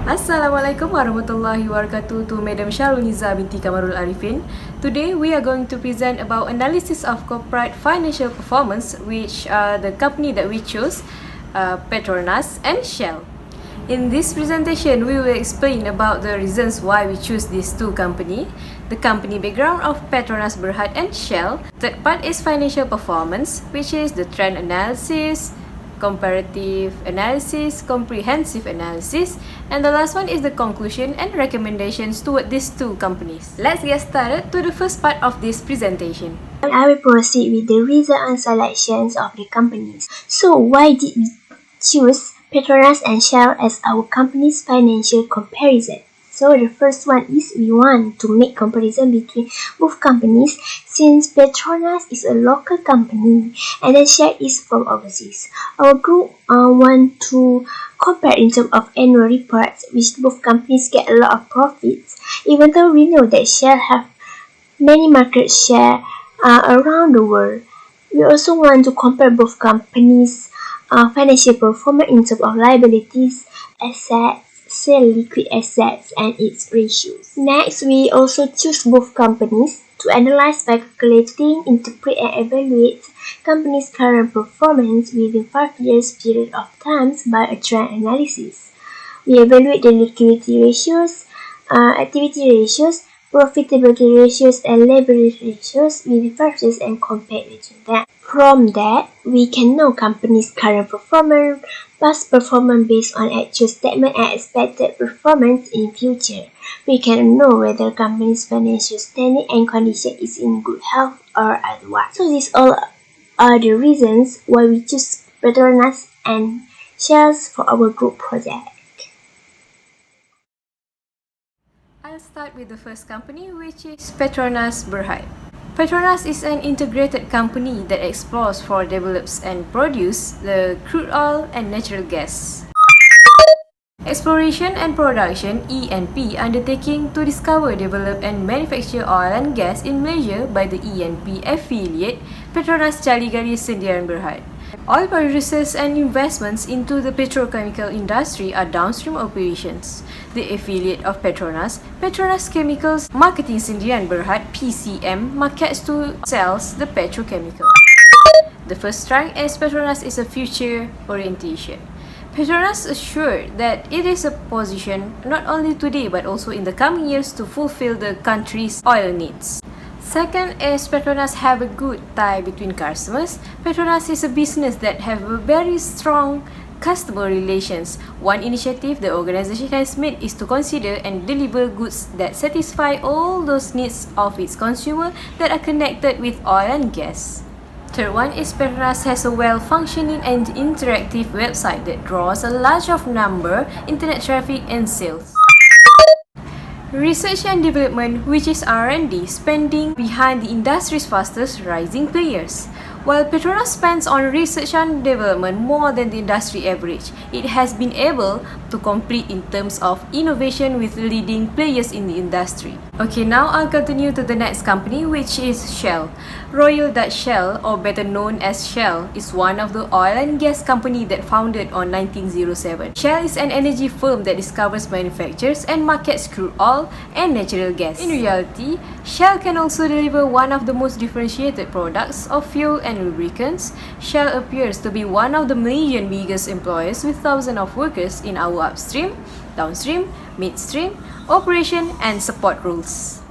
Assalamualaikum warahmatullahi wabarakatuh to Madam Sharulniza binti Kamarul Arifin. Today we are going to present about analysis of corporate financial performance, which are the company that we chose, Petronas and Shell. In this presentation, we will explain about the reasons why we choose these two companies, the company background of Petronas Berhad and Shell. Third part is financial performance, which is the trend analysis, comparative analysis, comprehensive analysis, and the last one is the conclusion and recommendations toward these two companies. Let's get started to the first part of this presentation. I will proceed with the reason and selections of the companies. So why did we choose Petronas and Shell as our company's financial comparison? So the first one is we want to make comparison between both companies since Petronas is a local company and then Shell is from overseas. Our group want to compare in terms of annual reports, which both companies get a lot of profits, even though we know that Shell have many market share around the world. We also want to compare both companies' financial performance in terms of liabilities, assets, sell liquid assets, and its ratios. Next, we also choose both companies to analyze by calculating, interpret, and evaluate company's current performance within 5 years period of time by a trend analysis. We evaluate the liquidity ratios, activity ratios, profitability ratios, and leverage ratios within 5 years and compare between them. From that, we can know company's current performance, past performance based on actual statement and expected performance in future. We can know whether company's financial standing and condition is in good health or otherwise. So these all are the reasons why we choose Petronas and Shell for our group project. I'll start with the first company, which is Petronas Berhad. Petronas is an integrated company that explores, develops, and produces the crude oil and natural gas. Exploration and production (E&P) undertaking to discover, develop, and manufacture oil and gas in Malaysia by the E&P affiliate Petronas Caligali Sdn Berhad. Oil producers and investments into the petrochemical industry are downstream operations. The affiliate of Petronas, Petronas Chemicals Marketing Sdn Berhad (PCM), markets to sells the petrochemical. The first strike is Petronas is a future orientation. Petronas assured that it is a position not only today but also in the coming years to fulfill the country's oil needs. Second is Petronas have a good tie between customers. Petronas is a business that have a very strong customer relations. One initiative the organization has made is to consider and deliver goods that satisfy all those needs of its consumer that are connected with oil and gas. Third one is Petronas has a well-functioning and interactive website that draws a large number internet traffic and sales. Research and development, which is R&D, spending behind the industry's fastest rising players. While Petronas spends on research and development more than the industry average, it has been able to compete in terms of innovation with leading players in the industry. Okay, now I'll continue to the next company, which is Shell. Royal Dutch Shell, or better known as Shell, is one of the oil and gas company that founded on 1907. Shell is an energy firm that discovers, manufactures, and markets crude oil and natural gas. In reality, Shell can also deliver one of the most differentiated products of fuel and lubricants. Shell appears to be one of the Malaysian biggest employers with thousands of workers in our upstream, downstream, midstream, operation, and support roles.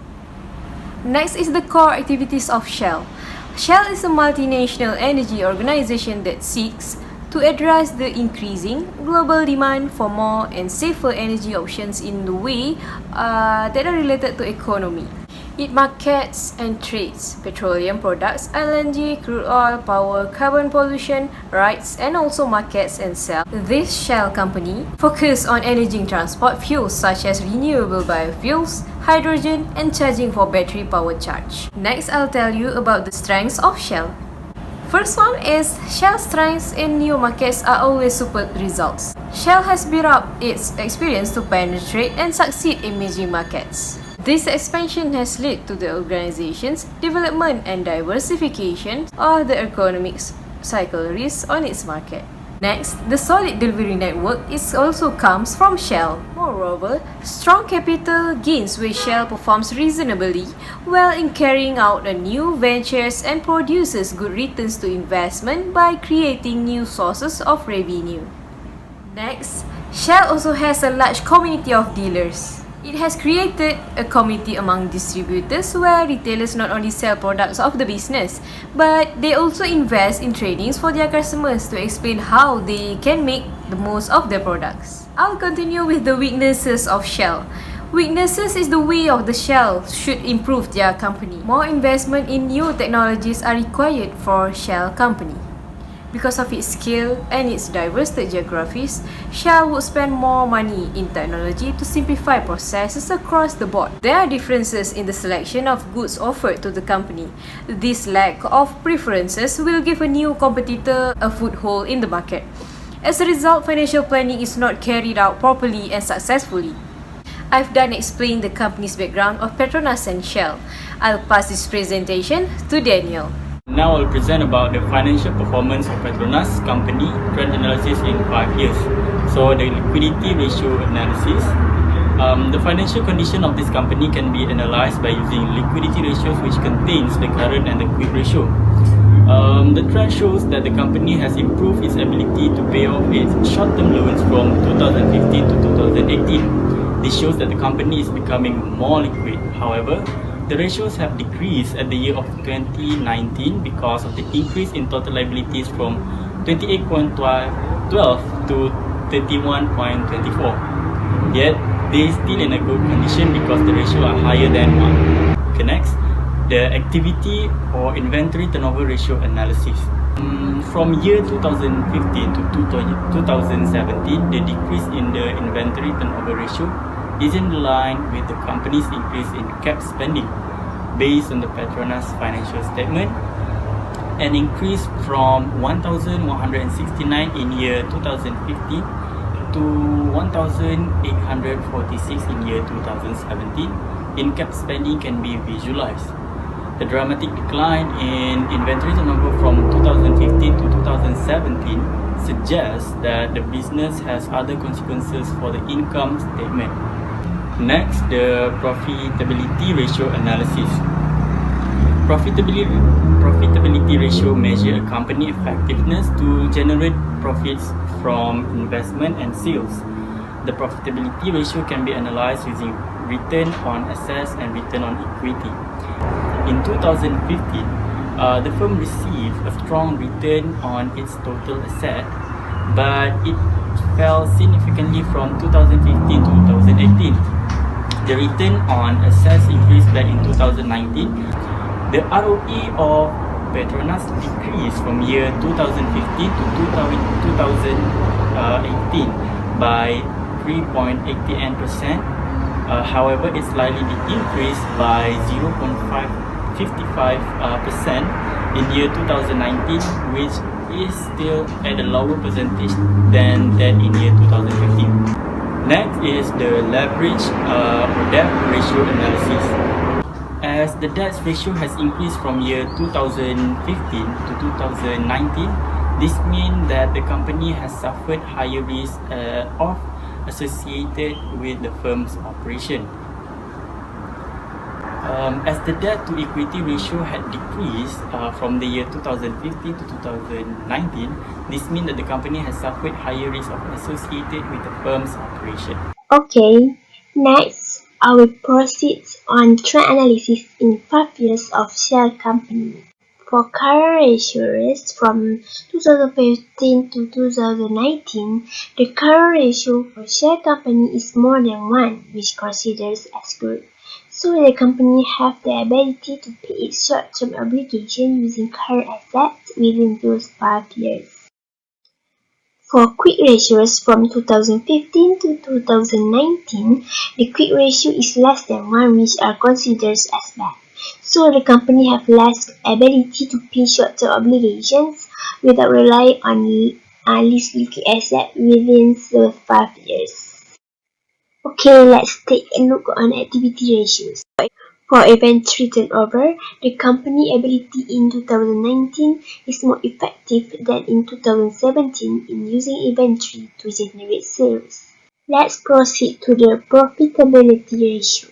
Next is the core activities of Shell. Shell is a multinational energy organization that seeks to address the increasing global demand for more and safer energy options in the way that are related to economy. It markets and trades petroleum products, LNG, crude oil, power, carbon pollution, rights, and also markets and sells. This Shell company focuses on energy transport fuels such as renewable biofuels, hydrogen, and charging for battery power charge. Next, I'll tell you about the strengths of Shell. First one is Shell's strengths in new markets are always superb results. Shell has built up its experience to penetrate and succeed in emerging markets. This expansion has led to the organization's development and diversification of the economic cycle risks on its market. Next, the solid delivery network also comes from Shell. Moreover, strong capital gains where Shell performs reasonably well in carrying out new ventures and produces good returns to investment by creating new sources of revenue. Next, Shell also has a large community of dealers. It has created a community among distributors where retailers not only sell products of the business, but they also invest in trainings for their customers to explain how they can make the most of their products. I'll continue with the weaknesses of Shell. Weaknesses is the way of the Shell should improve their company. More investment in new technologies are required for Shell company. Because of its scale and its diverse geographies, Shell would spend more money in technology to simplify processes across the board. There are differences in the selection of goods offered to the company. This lack of preferences will give a new competitor a foothold in the market. As a result, financial planning is not carried out properly and successfully. I've done explain the company's background of Petronas and Shell. I'll pass this presentation to Daniel. Now I'll present about the financial performance of Petronas company trend analysis in 5 years. So the liquidity ratio analysis. The financial condition of this company can be analyzed by using liquidity ratios which contains the current and the quick ratio. The trend shows that the company has improved its ability to pay off its short-term loans from 2015 to 2018. This shows that the company is becoming more liquid. However, the ratios have decreased at the year of 2019 because of the increase in total liabilities from 28.12 to 31.24. Yet, they are still in a good condition because the ratio are higher than 1. Okay, next, the activity or inventory turnover ratio analysis. From year 2015 to 2017, the decrease in the inventory turnover ratio is in line with the company's increase in cap spending. Based on the Petronas financial statement, an increase from 1,169 in year 2015 to 1,846 in year 2017 in cap spending can be visualized. The dramatic decline in inventory turnover from 2015 to 2017 suggests that the business has other consequences for the income statement. Next, the profitability ratio analysis. Profitability ratio measures a company effectiveness to generate profits from investment and sales. The profitability ratio can be analyzed using return on assets and return on equity. In 2015, the firm received a strong return on its total asset, but it fell significantly from 2015 to 2018. The return on assets increased back in 2019. The ROE of Petronas decreased from year 2015 to 2018 by 3.88%. However, it slightly increased by 0.55% in year 2019, which is still at a lower percentage than that in year 2015. Next is the leverage or debt ratio analysis. As the debt ratio has increased from year 2015 to 2019, this means that the company has suffered higher risk associated with the firm's operation. As the debt to equity ratio had decreased from the year 2015 to 2019, this means that the company has suffered higher risk associated with the firm's operation. Okay, next I will proceed on trend analysis in 5 years of Shell company. For current ratios from 2015 to 2019, the current ratio for Shell company is more than 1, which considers as good. So the company have the ability to pay its short-term obligation using current assets within those 5 years. For quick ratios from 2015 to 2019, the quick ratio is less than 1, which are considered as bad. So the company have less ability to pay short-term obligations without relying on least liquid asset within the 5 years. Okay, let's take a look on activity ratios. For inventory turnover, the company ability in 2019 is more effective than in 2017 in using inventory to generate sales. Let's proceed to the profitability ratio.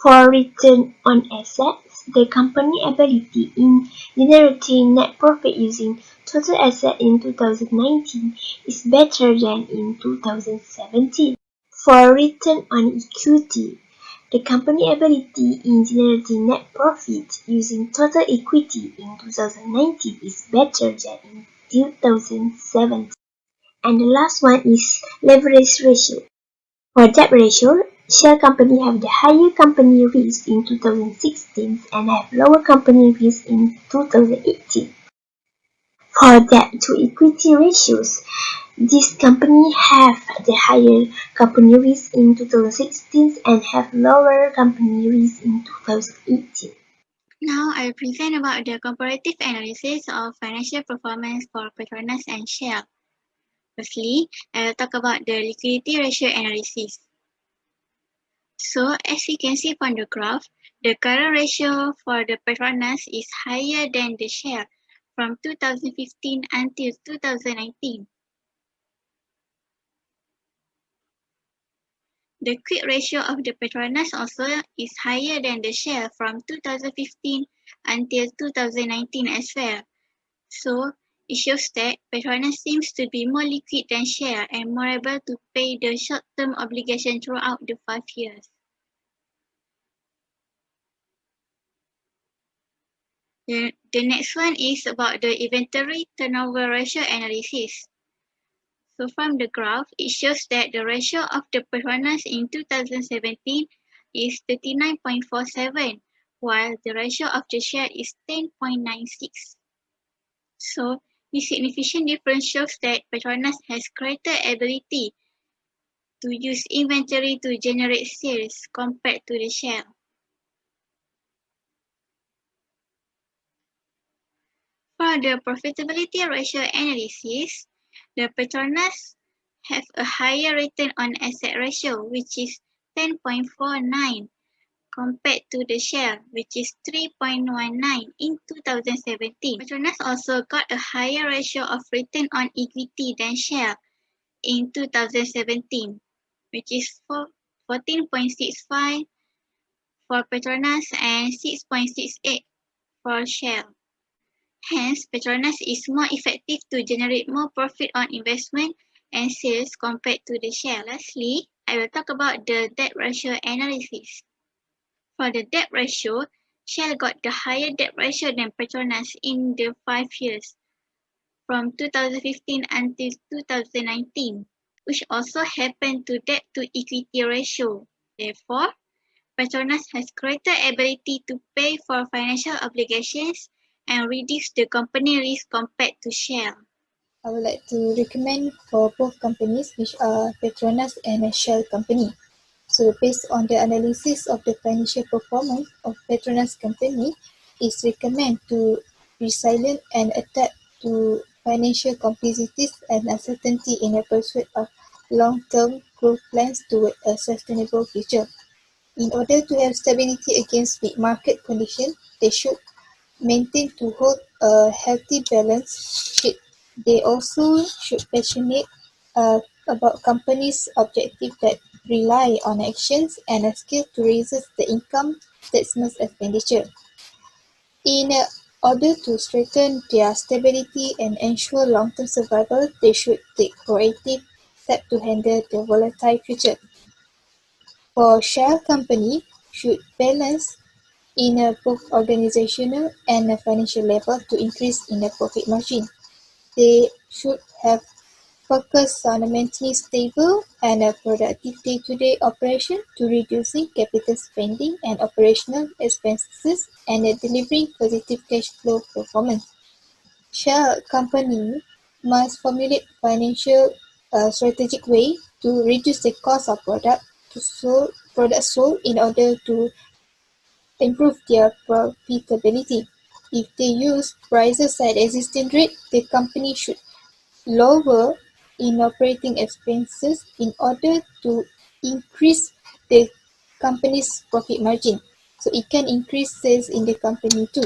For return on assets, the company ability in generating net profit using total asset in 2019 is better than in 2017. For return on equity, the company ability in generating net profit using total equity in 2019 is better than in 2017. And the last one is leverage ratio. For debt ratio, shell companies have the higher company risk in 2016 and have lower company risk in 2018. For debt to equity ratios, these companies have the higher company risk in 2016 and have lower company risk in 2018. Now I will present about the comparative analysis of financial performance for Petronas and Shell. Firstly, I will talk about the liquidity ratio analysis. So, as you can see from the graph, the current ratio for the Petronas is higher than the Shell from 2015 until 2019. The quick ratio of the Petronas also is higher than the Shell from 2015 until 2019 as well. So, it shows that Petronas seems to be more liquid than Shell and more able to pay the short-term obligation throughout the 5 years. The next one is about the inventory turnover ratio analysis. So from the graph, it shows that the ratio of the Petronas in 2017 is 39.47, while the ratio of the Shell is 10.96. So this significant difference shows that Petronas has greater ability to use inventory to generate sales compared to the Shell. For the profitability ratio analysis, the Petronas have a higher return on asset ratio, which is 10.49, compared to the Shell, which is 3.19 in 2017. Petronas also got a higher ratio of return on equity than Shell in 2017, which is 14.65 for Petronas and 6.68 for Shell. Hence, Petronas is more effective to generate more profit on investment and sales compared to the Shell. Lastly, I will talk about the debt ratio analysis. For the debt ratio, Shell got the higher debt ratio than Petronas in the 5 years, from 2015 until 2019, which also happened to debt to equity ratio. Therefore, Petronas has greater ability to pay for financial obligations and reduce the company risk compared to Shell. I would like to recommend for both companies, which are Petronas and Shell company. So based on the analysis of the financial performance of Petronas company, is recommend to resilient and adapt to financial complexities and uncertainty in a pursuit of long-term growth plans toward a sustainable future. In order to have stability against weak market conditions, they should maintain to hold a healthy balance sheet. They also should passionate about companies' objective that rely on actions and a skill to resist the income statement expenditure. In order to strengthen their stability and ensure long-term survival, they should take proactive steps to handle the volatile future. For Shell company, should balance in both organizational and financial level to increase in the profit margin. They should have focus on maintaining stable and productive day-to-day operation to reducing capital spending and operational expenses and delivering positive cash flow performance. Shell company must formulate financial strategic way to reduce the cost of product sold in order to improve their profitability. If they use prices at existing rate, the company should lower in operating expenses in order to increase the company's profit margin. so it can increase sales in the company too.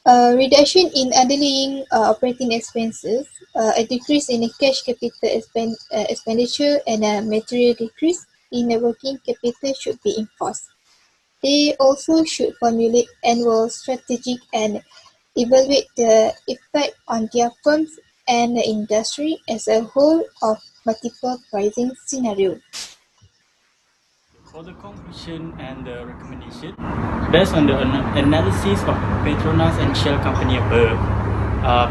Reduction in underlying operating expenses, a decrease in the cash capital expenditure, and a material decrease in the working capital should be enforced. They also should formulate annual strategic and evaluate the effect on their firms and the industry as a whole of multiple pricing scenarios. For the conclusion and the recommendation, based on the analysis of Petronas and Shell company above,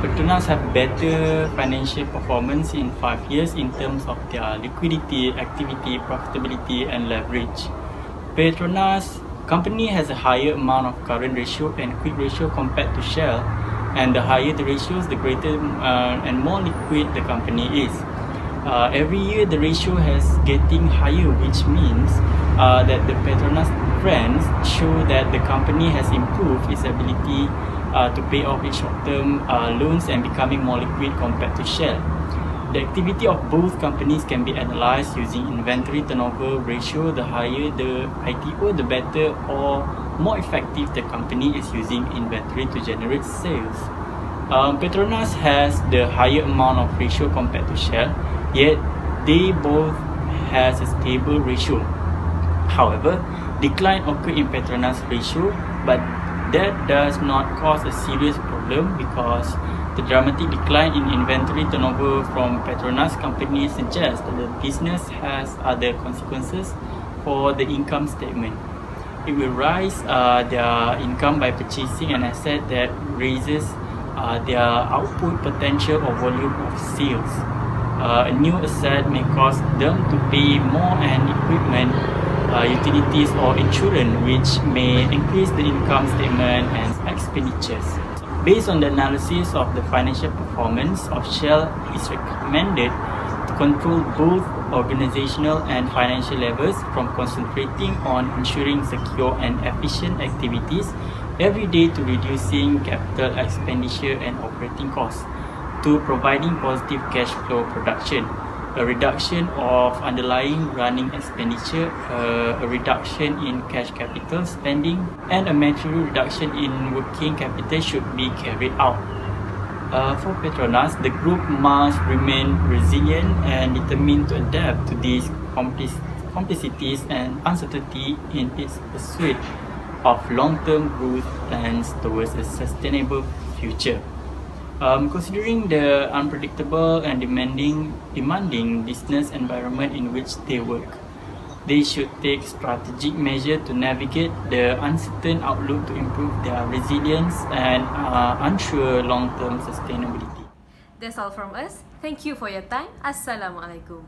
Petronas have better financial performance in 5 years in terms of their liquidity, activity, profitability, and leverage. Petronas company has a higher amount of current ratio and quick ratio compared to Shell, and the higher the ratios, the greater and more liquid the company is. Every year the ratio has getting higher, which means that the Petronas trends show that the company has improved its ability to pay off its short-term loans and becoming more liquid compared to Shell. The activity of both companies can be analyzed using inventory turnover ratio. The higher the ITO, the better or more effective the company is using inventory to generate sales. Petronas has the higher amount of ratio compared to Shell, yet they both has a stable ratio. However, decline occurred in Petronas ratio, but that does not cause a serious problem because the dramatic decline in inventory turnover from Petronas company suggests that the business has other consequences for the income statement. It will raise their income by purchasing an asset that raises their output potential or volume of sales. A new asset may cause them to pay more on equipment, utilities or insurance, which may increase the income statement and expenditures. Based on the analysis of the financial performance of Shell, it is recommended to control both organizational and financial levels from concentrating on ensuring secure and efficient activities every day to reducing capital expenditure and operating costs, to providing positive cash flow production, a reduction of underlying running expenditure, a reduction in cash capital spending, and a material reduction in working capital should be carried out. For Petronas, the group must remain resilient and determined to adapt to these complexities and uncertainty in its pursuit of long-term growth plans towards a sustainable future. Considering the unpredictable and demanding business environment in which they work, they should take strategic measures to navigate the uncertain outlook to improve their resilience and ensure long-term sustainability. That's all from us. Thank you for your time. Assalamualaikum.